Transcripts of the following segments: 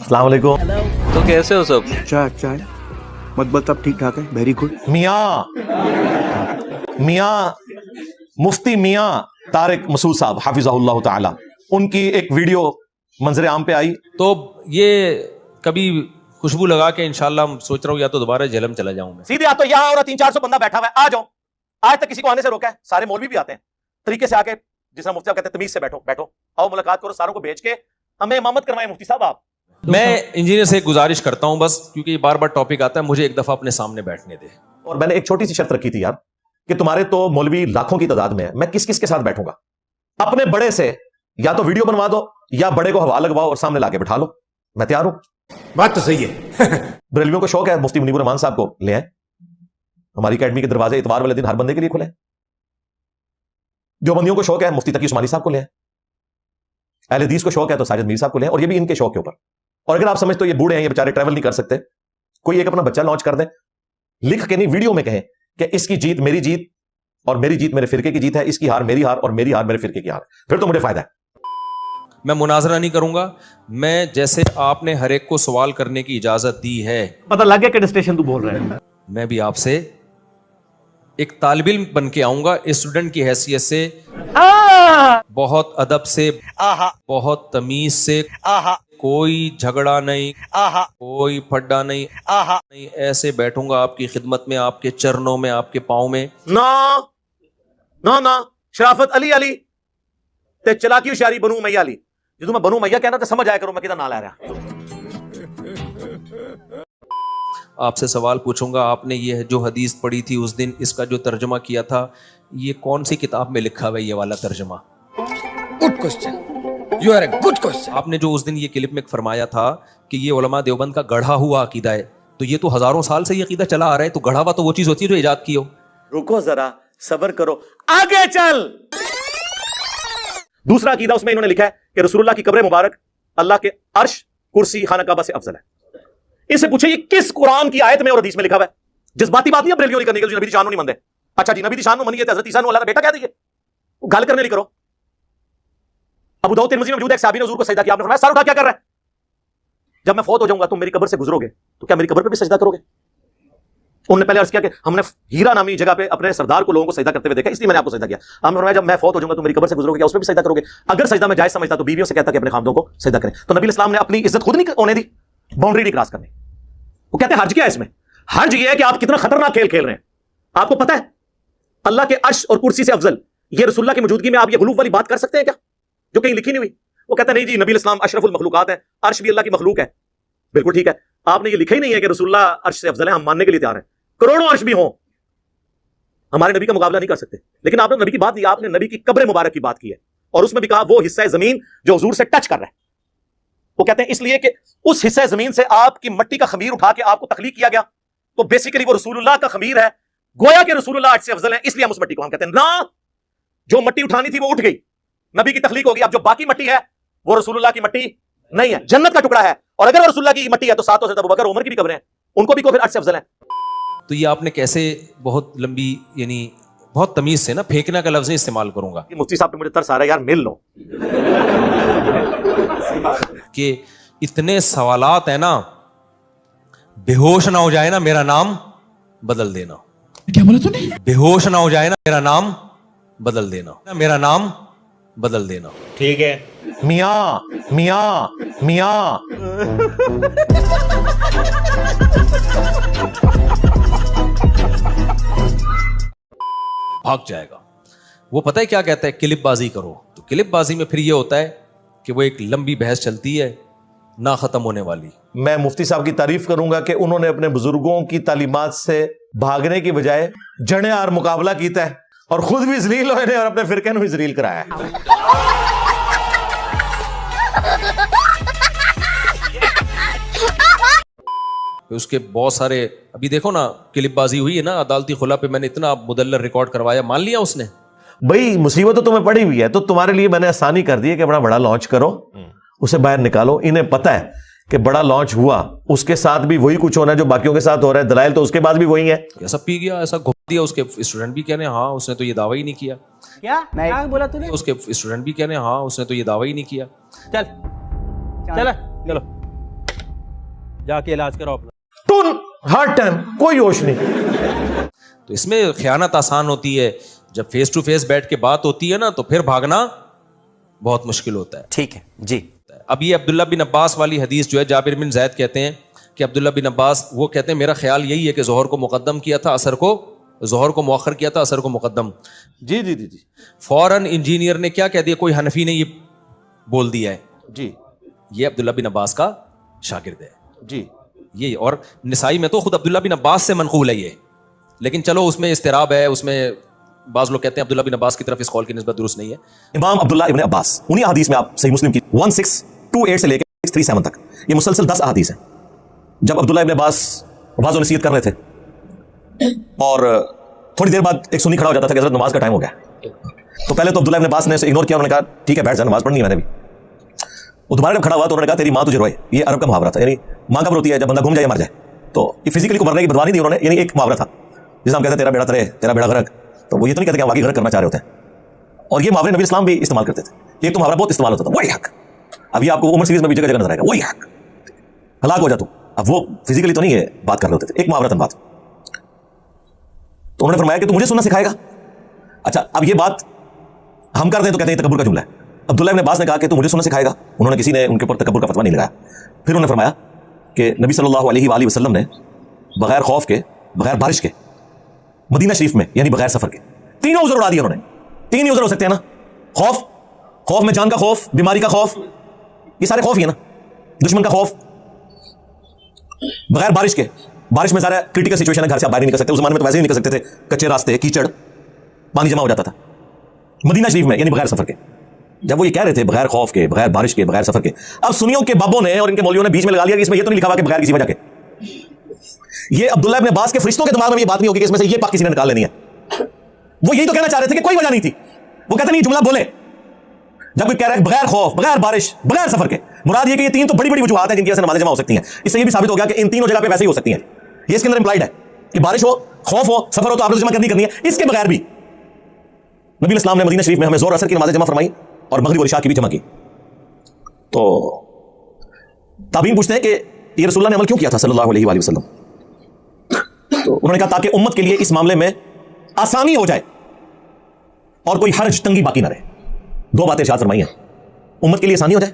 अस्सलाम वालेकुम। तो कैसे हो सब? चाय मतबल सब ठीक ठाक है, वेरी गुड। मियाँ मुफ्ती मियाँ तारिक मसूद साहब हाफिज़हुल्लाह ताला, उनकी एक वीडियो मंजर आम पे आई। तो ये कभी खुशबू लगा के इंशाल्लाह सोच रहा हूँ या तो दोबारा झेलम चला जाऊं मैं। सीधे आ तो यहाँ और 300-400 बंदा बैठा हुआ है, आ जाओ। आज तक किसी को आने से रोका है? सारे मौलवी भी आते हैं तरीके से आके, जिस तरह मुफ्ती साहब कहते हैं तमीज से बैठो आओ मुलाकात करो, सारों को भेज के हमें इमामत करवाएं मुफ्ती साहब आप। मैं इंजीनियर से एक गुजारिश करता हूं बस, क्योंकि बार बार टॉपिक आता है, मुझे एक दफा अपने सामने बैठने दे। और मैंने एक छोटी सी शर्त रखी थी यार, कि तुम्हारे तो मौलवी लाखों की तादाद में है, मैं किस किस के साथ बैठूंगा। अपने बड़े से या तो वीडियो बनवा दो या बड़े को हवा लगवाओ और सामने लाके बैठा लो, मैं तैयार हूं। बात तो सही है। बरेलवियों को शौक है मुफ्ती मुनीबुर रहमान साहब को ले आए, हमारी अकेडमी के दरवाजे इतवार वाले दिन हर बंदे के लिए खुले। जो बंदियों को शौक है मुफ्ती तकी उस्मानी साहब को ले आए, अहले हदीस को शौक है तो साजिद मीर साहब को ले आए, और ये भी इनके शौक के ऊपर। और अगर आप समझते हो ये बूढ़े हैं, ये बेचारे ट्रैवल नहीं कर सकते, कोई एक अपना बच्चा लॉन्च कर दे, लिख के नहीं वीडियो में कहें कि इसकी जीत मेरी जीत और मेरी जीत मेरे फिरके की जीत है, इसकी हार मेरी हार और मेरी हार मेरे फिरके की हार, फिर तो मुझे फायदा है। मैं मुनाजरा नहीं करूंगा, मैं जैसे आपने हर एक को सवाल करने की इजाजत दी है, पता लग गया किस स्टेशन तू बोल रहा है। मैं भी आपसे एक तालिब इल्म बन के आऊंगा, स्टूडेंट की हैसियत से, बहुत अदब से, बहुत तमीज से, कोई झगड़ा नहीं, कोई फड्डा नहीं, ऐसे बैठूंगा आपकी खिदमत में, आपके चरणों में, आपके पाँव में। ना शराफत अली अली ते चलाकी होशियारी बनू मैया अली, जो मैं बनू मैया कहना तो समझ आया करो मैं किधर ना ला रहा। आपसे सवाल पूछूंगा, आपने ये जो हदीस पढ़ी थी उस दिन, इसका जो तर्जमा किया था, ये कौन सी किताब में लिखा हुआ है ये वाला तर्जमा? Good question, you are a good question. आपने जो उस दिन ये क्लिप में फरमाया था कि ये उलमा देवबंद का गढ़ा हुआ अकीदा है, तो ये तो हजारों साल से ये अकीदा चला आ रहा है, तो गढ़ा हुआ तो वो चीज होती है जो इजाद की हो। रुको जरा, सब्र करो, आगे चल। दूसरा अकीदा उसमें इन्होंने लिखा है कि रसूलुल्लाह की कब्र मुबारक अल्लाह के अर्श कुर्सी खाना काबा से अफजल है। इससे पूछे ये किस कुरान की आयत में और हदीस में लिखा हुआ है? जज्बाती बात नहीं है बरेलियों करने के लिए, नबी दी शान नहीं मनते। अच्छा जी, नबी दी शान मनिए, हजरत ईसा अल्लाह का बेटा कह दीजिए, गाल करने ली करो। अबू दाऊद तिरमिज़ी में मौजूद है, एक सहाबी ने हुजूर को सजदा किया, आपने फरमाया सर उठा क्या कर रहा है? जब मैं फौत हो जाऊंगा तुम मेरी कब्र से गुजरोगे तो क्या मेरी कब्र पे भी सजदा करोगे? उन्होंने पहले अर्ज किया कि हमने हीरा नामी जगह पे अपने सरदार को लोगों को सजदा करते हुए देखा, इसलिए मैंने आपको सजदा किया। आपने फरमाया जब मैं फौत हो जाऊंगा तुम मेरी कब्र से गुजरोगे, क्या उस पर भी सजदा करोगे? अगर सजदा में जायज समझता तो बीवियों से कहता कि अपने खामदों को सजदा करें। तो नबी इस्लाम ने अपनी इज्जत खुद नहीं होने दी, बाउंड्री नहीं क्रॉस करनी। वो कहते हैं हर्ज क्या है इसमें? हर्ज ये है कि आप कितना खतरनाक खेल खेल रहे हैं। आपको पता है अल्लाह के अर्श और कुर्सी से अफजल, ये रसूलुल्लाह की मौजूदगी में आप ये गुलूफ वाली बात कर सकते हैं क्या, जो कहीं लिखी नहीं हुई? वो कहता नहीं जी, नबी इस्लाम अशरफुल मखलूकात है, अर्श भी अल्लाह की मखलूक है। बिल्कुल ठीक है, आपने ये लिखा ही नहीं है कि रसूलुल्लाह अर्श से अफजल है, हम मानने के लिए तैयार हैं, करोड़ों अर्श भी हों, हमारे नबी का मुकाबला नहीं कर सकते। लेकिन आपने नबी की बात दी, आपने नबी की कब्र मुबारक की बात की है, और उसमें भी कहा वो हिस्सा जमीन जो हुजूर से टच कर रहा है। वो कहते हैं इसलिए कि उस हिस्से जमीन से आपकी मट्टी का खमीर उठा के आपको तखलीक किया गया, तो बेसिकली वो रसूलुल्लाह का खमीर है, गोया के रसूलुल्लाह अर्श से अफजल है, इसलिए हम उस मट्टी को हम कहते हैं ना, जो मट्टी उठानी थी वो उठ गई, नबी की तखलीक होगी। अब जो बाकी मट्टी है वो रसूलुल्लाह की मट्टी नहीं है, जन्नत का टुकड़ा है। और अगर वो रसूलुल्लाह की मट्टी है तो सातों से अबू बकर उमर की भी कब्रें हैं, उनको भी को फिर अर्श से अफजल है। तो ये आपने कैसे बहुत लंबी, यानी बहुत तमीज से ना, फेंकना का लफ्ज इस्तेमाल करूंगा, मुफ्ती साहब पे मुझे तरस आ रहा है यार, मिल लो। कि इतने सवालात है ना, बेहोश ना हो जाए ना मेरा नाम बदल देना। क्या बोला तूने? बेहोश ना हो जाए ना मेरा नाम बदल देना, मेरा नाम बदल देना। ठीक है मियाँ मियाँ मियाँ भाग जाएगा। वो पता है क्या कहता है, क्लिप बाजी करो। तो क्लिप बाजी में फिर ये होता है कि वो एक लंबी बहस चलती है ना खत्म होने वाली। मैं मुफ्ती साहब की तारीफ करूंगा कि उन्होंने अपने बुजुर्गों की तालीमात से भागने की बजाय जड़े आर मुकाबला कीता है, और खुद भी जलील हुए और अपने फिरके भी जलील कराया है। उसके बहुत सारे, अभी देखो ना क्लिपबाजी हुई है ना अदालती खुला पे, मैंने इतना मुदल्लर रिकॉर्ड करवाया, मान लिया उसने। भाई मुसीबत तो तुम्हें पड़ी हुई है, तो तुम्हारे लिए मैंने आसानी कर दी है कि बड़ा लॉन्च करो, उसे बाहर निकालो। इन्हें पता है कि बड़ा लॉन्च हुआ, उसके साथ भी वही कुछ होना है जो बाकियों के साथ हो रहा है, दलाइल तो उसके बाद भी वही है। ऐसा पी गया, ऐसा घुमा दिया। उसके स्टूडेंट भी कहने हाँ उसने तो ये दावा ही नहीं किया। क्या बोला तूने? उसके स्टूडेंट भी कहने हाँ उसने तो ये दावा ही नहीं किया। चल चलो جا کے علاج کراؤ اپنا. ٹون ہر ٹائم کوئی ہوش نہیں. تو اس میں خیانت آسان ہوتی ہے, جب فیس ٹو فیس بیٹھ کے بات ہوتی ہے نا تو پھر بھاگنا بہت مشکل ہوتا ہے. ٹھیک ہے جی. اب یہ عبداللہ بن عباس والی حدیث جو ہے, جابر بن زید کہتے ہیں کہ عبداللہ بن عباس وہ کہتے ہیں میرا خیال یہی ہے کہ ظہر کو مقدم کیا تھا, عصر کو ظہر کو مؤخر کیا تھا, عصر کو مقدم. جی جی جی جی فوراً انجینئر نے کیا کہہ دیا, کوئی حنفی نے یہ بول دیا ہے, جی یہ عبداللہ بن عباس کا شاگرد ہے. جی یہ اور نسائی میں تو خود عبداللہ بن عباس سے منقول ہے یہ, لیکن چلو اس میں اضطراب ہے, اس میں بعض لوگ کہتے ہیں عبداللہ بن عباس کی طرف اس قول کی نسبت درست نہیں ہے. امام عبداللہ ابن عباس, انہی احادیث میں آپ صحیح مسلم کی 1628 سے لے کے 637 تک یہ مسلسل 10 احادیث ہیں. جب عبداللہ ابن عباس واضح و نصیحت کر رہے تھے اور تھوڑی دیر بعد ایک سنی کھڑا ہو جاتا تھا کہ حضرت نماز کا ٹائم ہو گیا, تو پہلے تو عبداللہ ابن عباس نے اسے اگنور کیا, انہوں نے کہا ٹھیک ہے بیٹھ جا, نماز پڑھنی ہے میں نے بھی. وہ دوبارہ جب کھڑا ہوا تو انہوں نے کہا تیری ماں تجھے روئے. یہ عرب کا محاورہ تھا, یعنی ماں کب روتی ہے, جب بندہ گم جائے مر جائے. تو یہ فزیکلی کو مرنے کی بدوا نہیں دی انہوں نے, یعنی ایک محاورہ تھا جسے ہم کہتے ہیں تیرا بیڑا ترے, تیرا بیڑا غرق. تو وہ یہ تو نہیں کہتے کہ ہم واقعی غرق کرنا چاہ رہے ہوتے ہیں, اور یہ محاورے نبی اسلام بھی استعمال کرتے تھے. ایک تو محاورہ بہت استعمال ہوتا تھا, وہی حق. اب یہ آپ کو عمر سیریز میں بھی جگہ جگہ نظر آئے گا, وہی حق, ہلاک ہو جا تو. اب وہ فزیکلی تو نہیں ہے بات کر رہے ہوتے تھے, ایک محاورہ بات. تو انہوں نے فرمایا کہ تو مجھے سننا سکھائے گا. اچھا اب یہ بات ہم کر دیں تو کہتے ہیں تکبر کا جملہ ہے. عبداللہ ابن عباس نے کہا کہ تو مجھے سننا سکھائے گا. انہوں نے کسی نے ان کے اوپر تکبر کا فتویٰ نہیں لگایا. پھر انہوں نے فرمایا کہ نبی صلی اللہ علیہ وآلہ وسلم نے بغیر خوف کے, بغیر بارش کے, مدینہ شریف میں یعنی بغیر سفر کے, تینوں عذر اڑا دیے انہوں نے. تین ہی عذر ہو سکتے ہیں نا, خوف میں جان کا خوف, بیماری کا خوف, یہ سارے خوف ہی ہیں نا, دشمن کا خوف. بغیر بارش کے, بارش میں سارا کرٹیکل سچویشن ہے, گھر سے آپ باہر نہیں نکل سکتے. اس زمانے میں تو ویسے ہی نکل سکتے تھے, کچے راستے, کیچڑ, پانی جمع ہو جاتا تھا. مدینہ شریف میں یعنی بغیر سفر کے. جب وہ یہ کہہ رہے تھے بغیر خوف کے, بغیر بارش کے, بغیر سفر کے, اب سنیوں کے بابوں نے اور ان کے مولویوں نے بیچ میں لگا لیا کہ اس میں یہ تو نہیں لکھا ہوا کہ بغیر کسی وجہ کے. یہ عبداللہ ابن عباس کے فرشتوں کے دماغ میں یہ بات نہیں ہوگی کہ اس میں سے یہ پاک کسی نے نکال لینی ہے. وہ یہی تو کہنا چاہ رہے تھے کہ کوئی وجہ نہیں تھی. وہ کہتے نہیں جملہ بولے جب کوئی کہہ رہا ہے بغیر خوف, بغیر بارش, بغیر سفر کے, مراد یہ کہ یہ تین تو بڑی بڑی وجوہات ہیں جن کی وجہ سے نمازیں جمع ہو سکتی ہیں. اس سے یہ بھی ثابت ہو گیا کہ ان تینوں جگہ پہ ویسے ہی ہو سکتی ہیں. یہ اس کے اندر امپلائڈ ہے کہ بارش ہو, خوف ہو, سفر ہو تو آپ نے جمع کرنی ہے. اس کے بغیر بھی نبی اسلام نے مدینہ شریف میں ہمیں زور اثر کی نمازیں جمع فرمائی اور مغرب اور عشاء کی بھی جمع کی. تو تابعین پوچھتے ہیں کہ یہ رسول اللہ نے عمل کیوں کیا تھا صلی اللہ علیہ وآلہ وسلم. تو انہوں نے کہا تاکہ امت کے لیے اس معاملے میں آسانی ہو جائے اور کوئی حرج, تنگی باقی نہ رہے. دو باتیں ارشاد فرمائی ہیں, امت کے لیے آسانی ہو جائے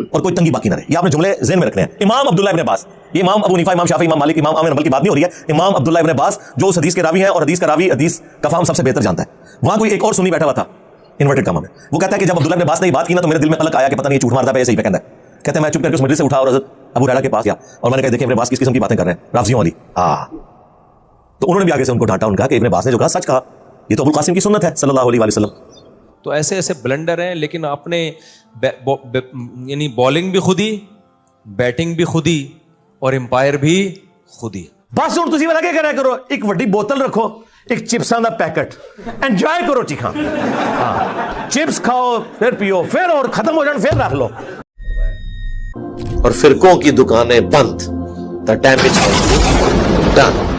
اور کوئی تنگی باقی نہ رہے. یہ آپ نے جملے ذہن میں رکھنے ہیں. امام عبداللہ ابن عباس, یہ امام ابو حنیفہ, امام شافعی, امام مالک, امام احمد بن حنبل کی بات نہیں ہو رہی ہے. امام عبداللہ ابن عباس جو اس حدیث کے راوی ہیں اور حدیث کا راوی حدیث کا فہم سب سے بہتر جانتا ہے. وہاں کوئی ایک اور سنی بیٹھا ہوا تھا انورٹڈ کاموں میں, وہ کہتا ہے کہ جب عبداللہ ابن عباس نے یہ بات کی نا تو میرے دل میں قلق آیا کہ پتہ نہیں جھوٹ مارتا ہے ایسے ہی کہتا ہے. کہتے ہیں میں چپ کر کے اس مجلس سے اٹھا اور حضرت ابو ہریرہ کے پاس گیا اور میں نے کہا دیکھیں ابن عباس کس قسم کی باتیں کر رہے ہیں, رافضیوں والی. تو انہوں نے بھی آگے سے ان کو ڈانٹا, ان کا کہ ابن عباس نے جو کہا سچ کہا, یہ تو ابو القاسم کی سنت ہے صلی اللہ علیہ وآلہ وسلم. تو ایسے ایسے بلنڈر ہیں, لیکن آپ نے یعنی بالنگ بھی خود ہی, بیٹنگ بھی خود ہی اور امپائر بھی خود ہی. بس ہوں تسی لگے کرا کرو, ایک وڈی بوتل رکھو, ایک چپساں دا پیکٹ, انجوائے کرو روٹی کھا, چپس کھاؤ پھر پیو, پھر اور ختم ہو جان پھر رکھ لو. اور فرقوں کی دکانیں بند. The damage has been done.